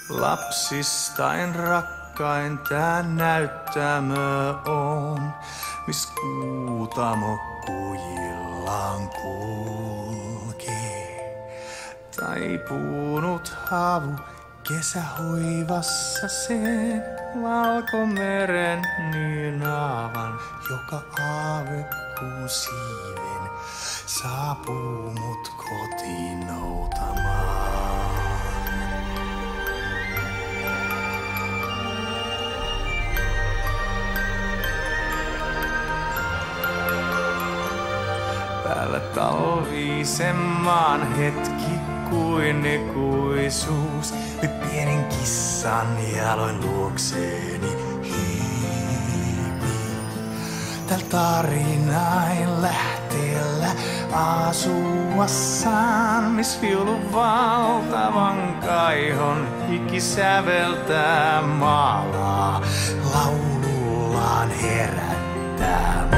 Lapsistain rakkain tää näyttämö on, mis kuutamo kujillaan kulkee. Taipunut havu kesähoivassa sen, valkomeren nynaavan, joka aavekuun siiven saapuu mut kotiin noutamaan. Päällä talvisen maan hetki kuin ikuisuus. Nyt pienen kissan jaloin luokseeni hiipi. Tällä tarinain lähteellä asuassaan, miss viulun valtavan kaihon hiki säveltää maalaa, laulullaan herättää.